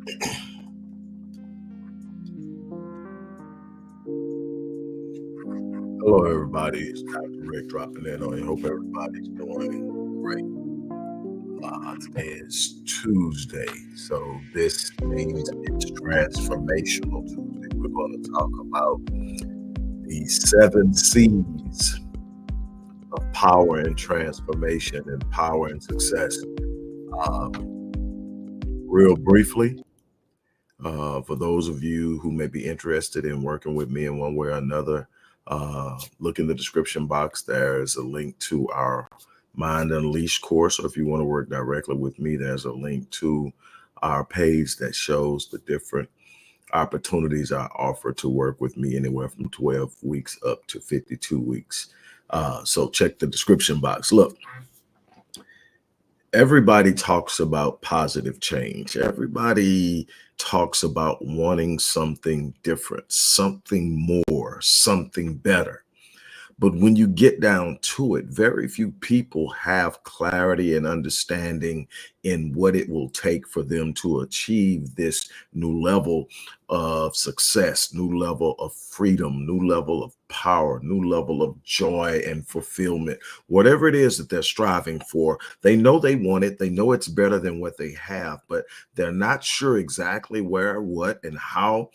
Hello, everybody. It's Dr. Rick dropping in on you. Hope everybody's doing great. Today is Tuesday, so this means it's Transformational Tuesday. We're going to talk about the 7 C's of power and transformation and power and success. Real briefly, for those of you who may be interested in working with me in one way or another, look in the description box. There's a link to our Mind Unleashed course. Or if you want to work directly with me, there's a link to our page that shows the different opportunities I offer to work with me, anywhere from 12 weeks up to 52 weeks. So check the description box. Look, everybody talks about positive change. Everybody talks about wanting something different, something more, something better. But when you get down to it, very few people have clarity and understanding in what it will take for them to achieve this new level of success, new level of freedom, new level of power, new level of joy and fulfillment. Whatever it is that they're striving for, they know they want it. They know it's better than what they have, but they're not sure exactly where, what, and how.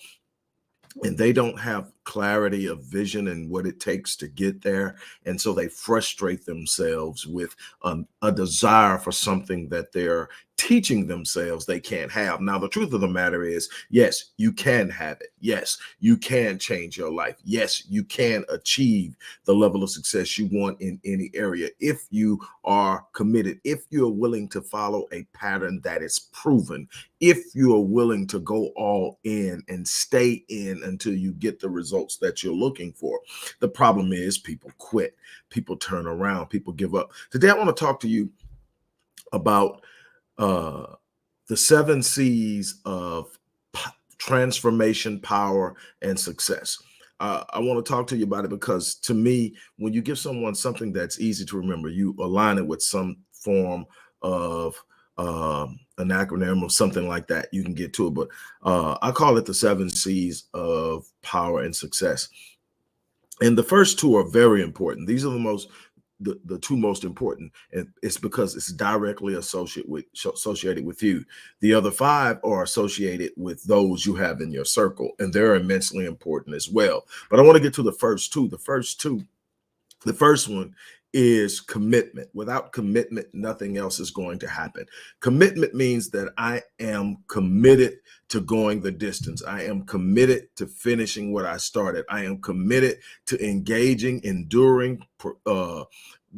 And they don't have clarity of vision and what it takes to get there. And so they frustrate themselves with a desire for something that they're teaching themselves they can't have. Now, the truth of the matter is, yes, you can have it. Yes, you can change your life. Yes, you can achieve the level of success you want in any area if you are committed, if you're willing to follow a pattern that is proven, if you are willing to go all in and stay in until you get the results that you're looking for. The problem is people quit, people turn around, people give up. Today, I want to talk to you about the 7 C's of transformation, power, and success. I want to talk to you about it because, to me, when you give someone something that's easy to remember, you align it with some form of an acronym or something like that, you can get to it. But I call it the 7 C's of power and success. And the first two are very important. These are the two most important, and it's because it's directly associated with you. The other 5 are associated with those you have in your circle, and they're immensely important as well. But I want to get to the first two. The first one is commitment. Without commitment, nothing else is going to happen. Commitment means that I am committed to going the distance. I am committed to finishing what I started. I am committed to engaging, enduring,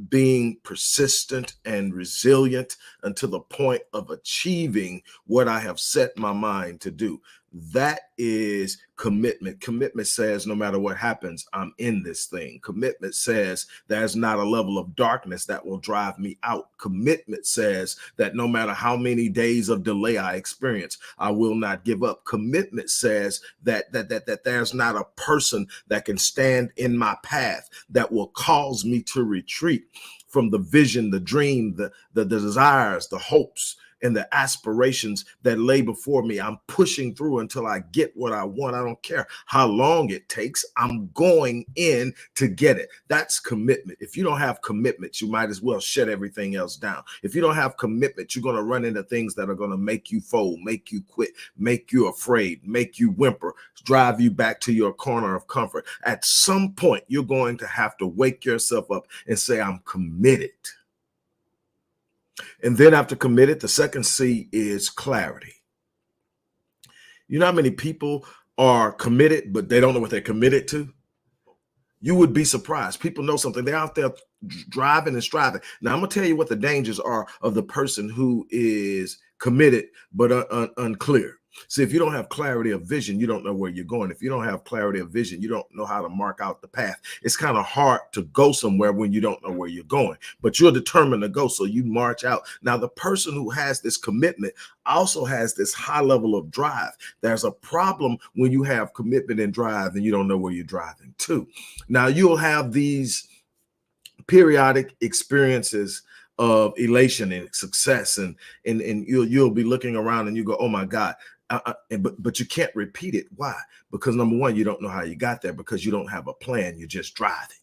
being persistent and resilient until the point of achieving what I have set my mind to do. That is commitment. Commitment says no matter what happens, I'm in this thing. Commitment says there's not a level of darkness that will drive me out. Commitment says that no matter how many days of delay I experience, I will not give up. Commitment says that there's not a person that can stand in my path that will cause me to retreat from the vision, the dream, the desires, the hopes, and the aspirations that lay before me. I'm pushing through until I get what I want. I don't care how long it takes. I'm going in to get it. That's commitment. If you don't have commitment, you might as well shut everything else down. If you don't have commitment, you're going to run into things that are going to make you fold, make you quit, make you afraid, make you whimper, drive you back to your corner of comfort. At some point, you're going to have to wake yourself up and say, I'm committed. And then after committed, the second C is clarity. You know how many people are committed, but they don't know what they're committed to? You would be surprised. People know something. They're out there driving and striving. Now, I'm going to tell you what the dangers are of the person who is committed but unclear. See, if you don't have clarity of vision, you don't know where you're going. If you don't have clarity of vision, you don't know how to mark out the path. It's kind of hard to go somewhere when you don't know where you're going, but you're determined to go, so you march out. Now, the person who has this commitment also has this high level of drive. There's a problem when you have commitment and drive and you don't know where you're driving to. Now, you'll have these periodic experiences of elation and success, and you'll be looking around and you go, oh my God, But you can't repeat it. Why? Because number one, you don't know how you got there, because you don't have a plan. You're just driving.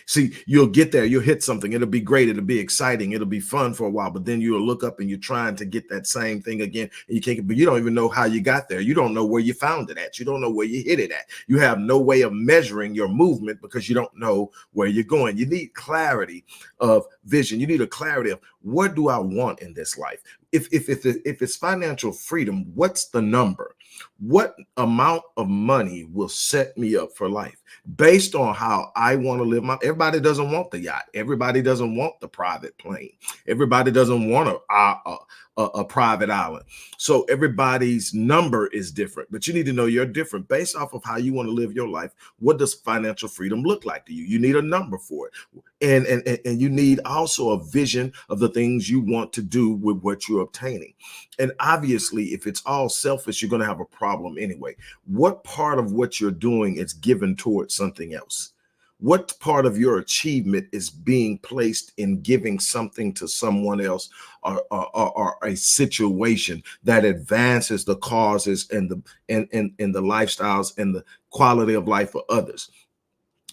See, you'll get there, you'll hit something, it'll be great, it'll be exciting, it'll be fun for a while, but then you'll look up and you're trying to get that same thing again, and you can't, but you don't even know how you got there. You don't know where you found it at. You don't know where you hit it at. You have no way of measuring your movement because you don't know where you're going. You need clarity of vision. You need a clarity of, what do I want in this life? If it's financial freedom, what's the number? What amount of money will set me up for life based on how I want to live my? Everybody doesn't want the yacht. Everybody doesn't want the private plane. Everybody doesn't want a private island. So everybody's number is different, but you need to know you're different based off of how you want to live your life. What does financial freedom look like to you? You need a number for it. And you need also a vision of the things you want to do with what you're obtaining. And obviously, if it's all selfish, you're going to have a problem anyway. What part of what you're doing is given towards something else? What part of your achievement is being placed in giving something to someone else, or a situation that advances the causes and the lifestyles and the quality of life for others?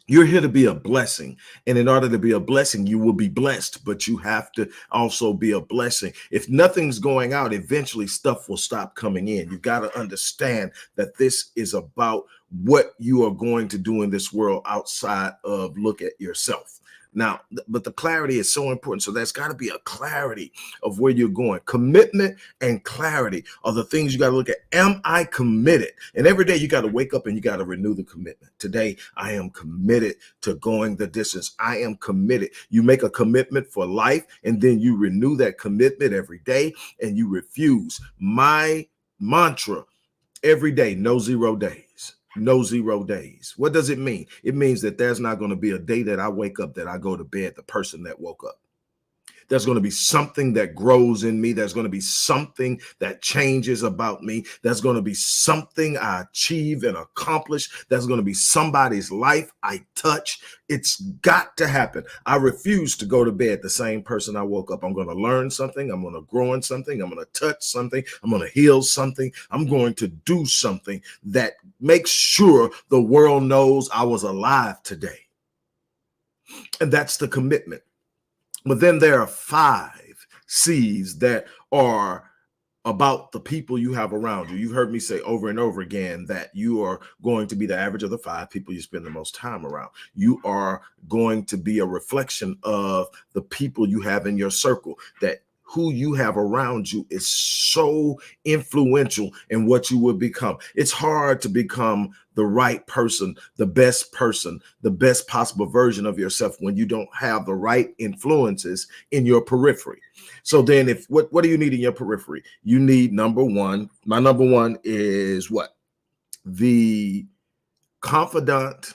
You're here to be a blessing. And in order to be a blessing, you will be blessed, but you have to also be a blessing. If nothing's going out, eventually stuff will stop coming in. You got to understand that this is about what you are going to do in this world outside of look at yourself. Now, but the clarity is so important. So there's got to be a clarity of where you're going. Commitment and clarity are the things you got to look at. Am I committed? And every day you got to wake up and you got to renew the commitment. Today, I am committed to going the distance. I am committed. You make a commitment for life, and then you renew that commitment every day, and you refuse. My mantra every day: no 0 days. No 0 days. What does it mean? It means that there's not going to be a day that I wake up that I go to bed the person that woke up. There's going to be something that grows in me. There's going to be something that changes about me. There's going to be something I achieve and accomplish. There's going to be somebody's life I touch. It's got to happen. I refuse to go to bed the same person I woke up. I'm going to learn something. I'm going to grow in something. I'm going to touch something. I'm going to heal something. I'm going to do something that makes sure the world knows I was alive today. And that's the commitment. But then there are 5 C's that are about the people you have around you. You've heard me say over and over again that you are going to be the average of the 5 people you spend the most time around. You are going to be a reflection of the people you have in your circle. That who you have around you is so influential in what you will become. It's hard to become the right person, the best possible version of yourself when you don't have the right influences in your periphery. So then what do you need in your periphery? You need number one. My number one is what? The confidant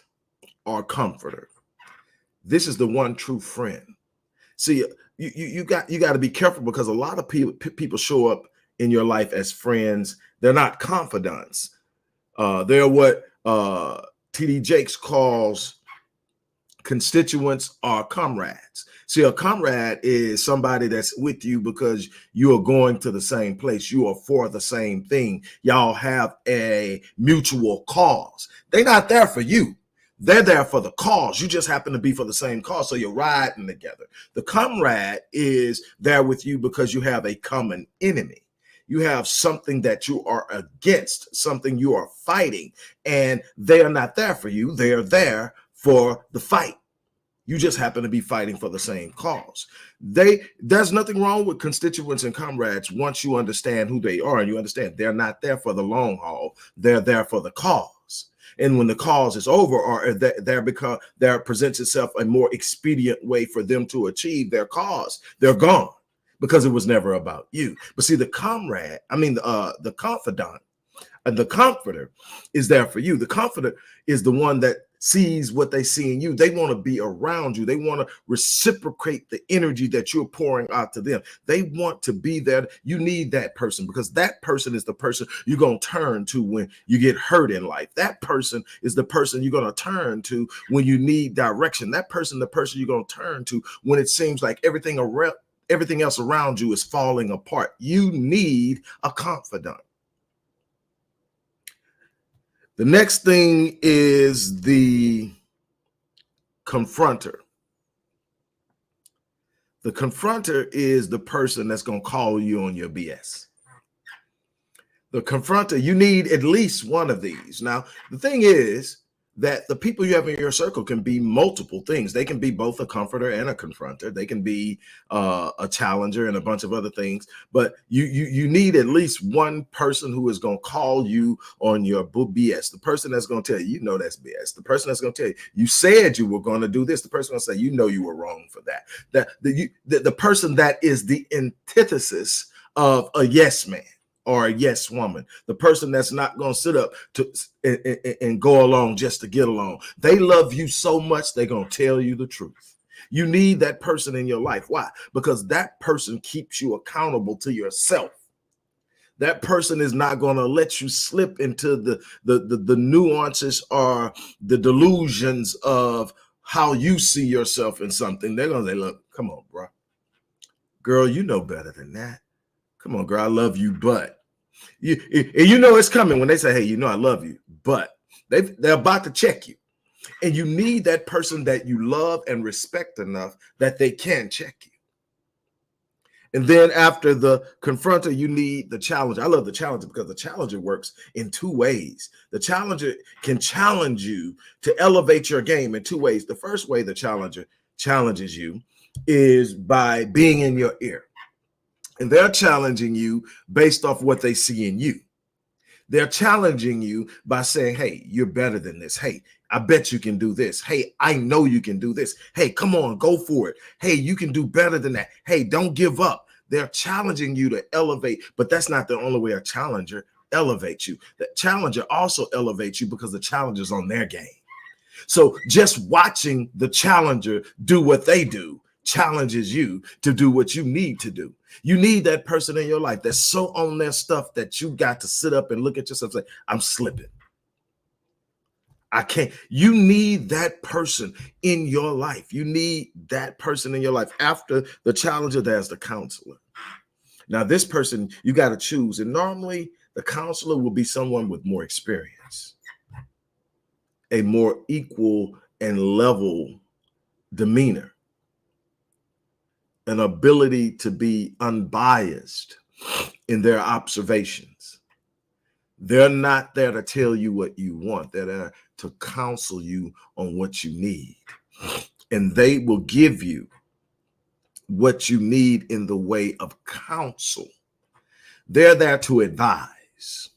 or comforter. This is the one true friend. See, you got to be careful, because a lot of people show up in your life as friends. They're not confidants. They're what T.D. Jakes calls constituents or comrades. See, a comrade is somebody that's with you because you are going to the same place. You are for the same thing. Y'all have a mutual cause. They're not there for you. They're there for the cause. You just happen to be for the same cause, so you're riding together. The comrade is there with you because you have a common enemy. You have something that you are against, something you are fighting, and they are not there for you. They are there for the fight. You just happen to be fighting for the same cause. There's nothing wrong with constituents and comrades once you understand who they are, and you understand they're not there for the long haul. They're there for the cause. And when the cause is over, or there presents itself a more expedient way for them to achieve their cause, they're gone because it was never about you. But see, the confidant and the comforter is there for you. The comforter is the one that sees what they see in you. They want to be around you. They want to reciprocate the energy that you're pouring out to them. They want to be there. You need that person, because that person is the person you're going to turn to when you get hurt in life. That person is the person you're going to turn to when you need direction. That person, the person you're going to turn to when it seems like everything else around you is falling apart. You need a confidant. The next thing is the confronter. The confronter is the person that's going to call you on your BS. The confronter, you need at least one of these. Now, the thing is that the people you have in your circle can be multiple things. They can be both a comforter and a confronter. They can be a challenger and a bunch of other things. But you need at least one person who is going to call you on your BS. The person that's going to tell you, you know that's BS. The person that's going to tell you, you said you were going to do this. The person going to say, you know you were wrong for that. The person that is the antithesis of a yes man or a yes woman, the person that's not going to sit up and go along just to get along. They love you so much, they're going to tell you the truth. You need that person in your life. Why? Because that person keeps you accountable to yourself. That person is not going to let you slip into the nuances or the delusions of how you see yourself in something. They're going to say, look, come on, bro. Girl, you know better than that. Come on, girl, I love you, but you know it's coming when they say, hey, you know I love you, but they're about to check you. And you need that person that you love and respect enough that they can check you. And then after the confronter, you need the challenger. I love the challenger because the challenger works in two ways. The challenger can challenge you to elevate your game in two ways. The first way the challenger challenges you is by being in your ear. And they're challenging you based off what they see in you. They're challenging you by saying, hey, you're better than this. Hey, I bet you can do this. Hey, I know you can do this. Hey, come on, go for it. Hey, you can do better than that. Hey, don't give up. They're challenging you to elevate, but that's not the only way a challenger elevates you. The challenger also elevates you because the challenger's on their game. So just watching the challenger do what they do challenges you to do what you need to do. You need that person in your life that's so on their stuff that you got to sit up and look at yourself and say, I'm slipping. I can't. You need that person in your life. You need that person in your life. After the challenger, there's the counselor. Now, this person you got to choose. And normally the counselor will be someone with more experience, a more equal and level demeanor, an ability to be unbiased in their observations. They're not there to tell you what you want. They're there to counsel you on what you need. And they will give you what you need in the way of counsel. They're there to advise.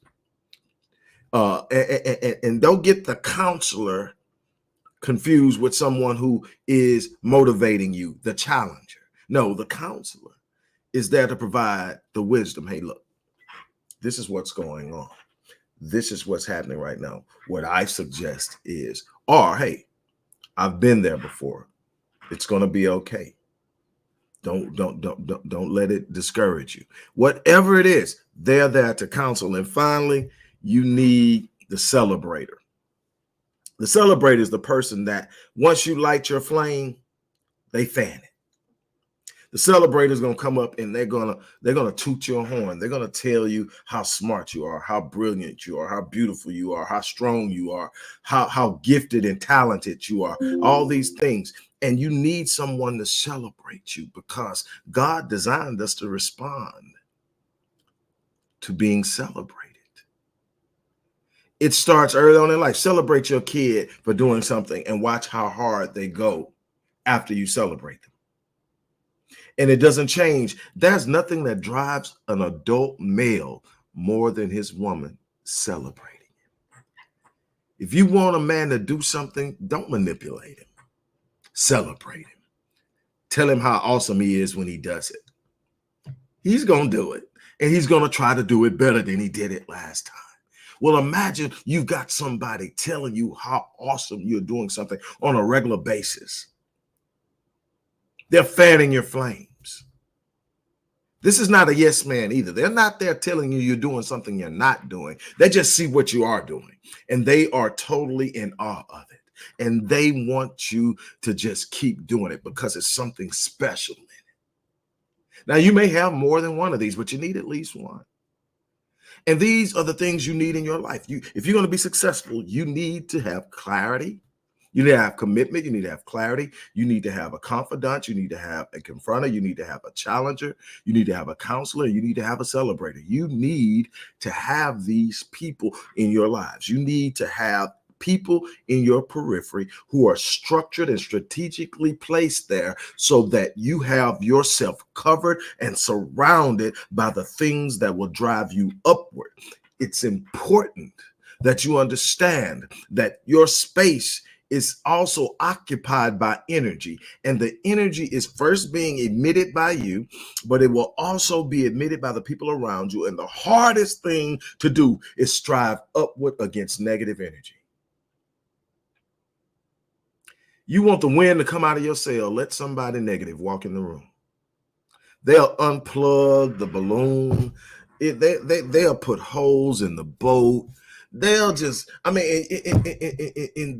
And don't get the counselor confused with someone who is motivating you, the challenger. No, the counselor is there to provide the wisdom. Hey, look, this is what's going on. This is what's happening right now. What I suggest is, or hey, I've been there before. It's going to be okay. Don't let it discourage you. Whatever it is, they're there to counsel. And finally, you need the celebrator. The celebrator is the person that once you light your flame, they fan it. The celebrator is going to come up and they're going to toot your horn. They're going to tell you how smart you are, how brilliant you are, how beautiful you are, how strong you are, how gifted and talented you are, all these things. And you need someone to celebrate you because God designed us to respond to being celebrated. It starts early on in life. Celebrate your kid for doing something and watch how hard they go after you celebrate them. And it doesn't change. There's nothing that drives an adult male more than his woman celebrating him. If you want a man to do something, don't manipulate him. Celebrate him. Tell him how awesome he is when he does it. He's going to do it. And he's going to try to do it better than he did it last time. Well, imagine you've got somebody telling you how awesome you're doing something on a regular basis. They're fanning your flames. This is not a yes man either. They're not there telling you you're doing something you're not doing. They just see what you are doing. And they are totally in awe of it. And they want you to just keep doing it because it's something special in it. Now, you may have more than one of these, but you need at least one. And these are the things you need in your life. If you're going to be successful, you need to have clarity. You need to have commitment. You need to have clarity. You need to have a confidant. You need to have a confronter. You need to have a challenger. You need to have a counselor. You need to have a celebrator. You need to have these people in your lives. You need to have people in your periphery who are structured and strategically placed there so that you have yourself covered and surrounded by the things that will drive you upward. It's important that you understand that your space is also occupied by energy, and the energy is first being emitted by you, but it will also be emitted by the people around you. And the hardest thing to do is strive upward against negative energy. You want the wind to come out of your sail, let somebody negative walk in the room. They'll unplug the balloon. They'll put holes in the boat. They'll just, and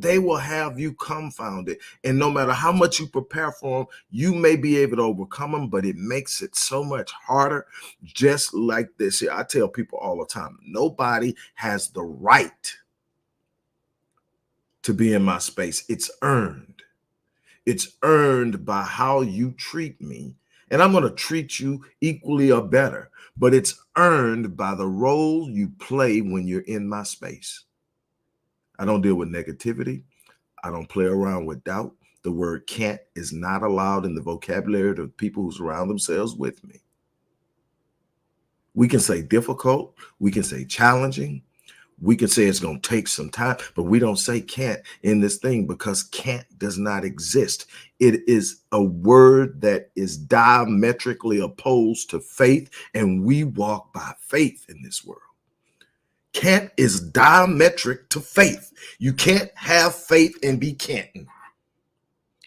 they will have you confounded. And no matter how much you prepare for them, you may be able to overcome them, but it makes it so much harder. Just like this here, I tell people all the time, nobody has the right to be in my space. It's earned. It's earned by how you treat me. And I'm going to treat you equally or better, but it's earned by the role you play when you're in my space. I don't deal with negativity. I don't play around with doubt. The word can't is not allowed in the vocabulary of the people who surround themselves with me. We can say difficult. We can say challenging. We can say it's going to take some time, but we don't say can't in this thing because can't does not exist. It is a word that is diametrically opposed to faith, and we walk by faith in this world. Can't is diametric to faith. You can't have faith and be canting.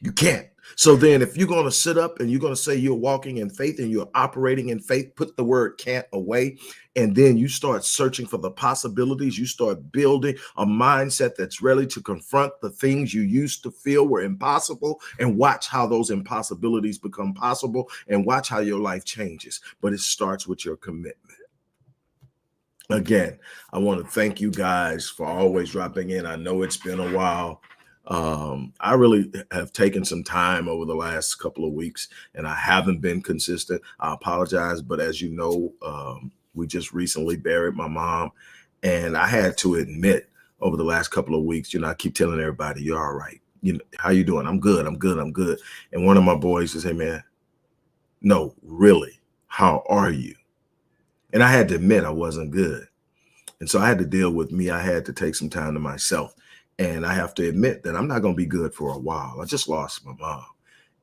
You can't. So then if you're going to sit up and you're going to say you're walking in faith and you're operating in faith, put the word can't away. And then you start searching for the possibilities. You start building a mindset that's ready to confront the things you used to feel were impossible, and watch how those impossibilities become possible, and watch how your life changes. But it starts with your commitment. Again, I want to thank you guys for always dropping in. I know it's been a while. I really have taken some time over the last couple of weeks, and I haven't been consistent. I apologize, but as you know, we just recently buried my mom, and I had to admit over the last couple of weeks, I keep telling everybody, you're all right. How you doing? I'm good. I'm good. I'm good. And one of my boys says, hey man, no, really, how are you? And I had to admit I wasn't good. And so I had to deal with me. I had to take some time to myself. And I have to admit that I'm not going to be good for a while. I just lost my mom,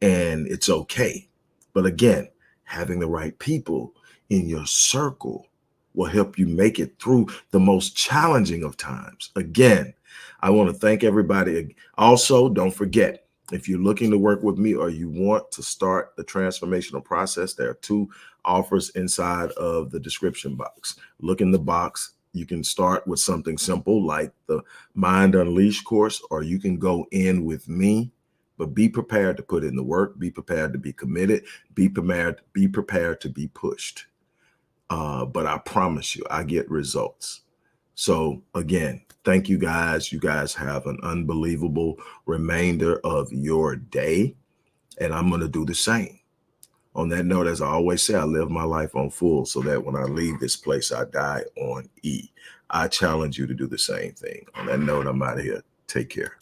and it's okay. But again, having the right people in your circle will help you make it through the most challenging of times. Again, I want to thank everybody. Also, don't forget, if you're looking to work with me or you want to start the transformational process, there are 2 offers inside of the description box. Look in the box. You can start with something simple like the Mind Unleashed course, or you can go in with me, but be prepared to put in the work, be prepared to be committed, be prepared to be pushed. But I promise you, I get results. So again, thank you guys. You guys have an unbelievable remainder of your day, and I'm going to do the same. On that note, as I always say, I live my life on full so that when I leave this place, I die on E. I challenge you to do the same thing. On that note, I'm out of here. Take care.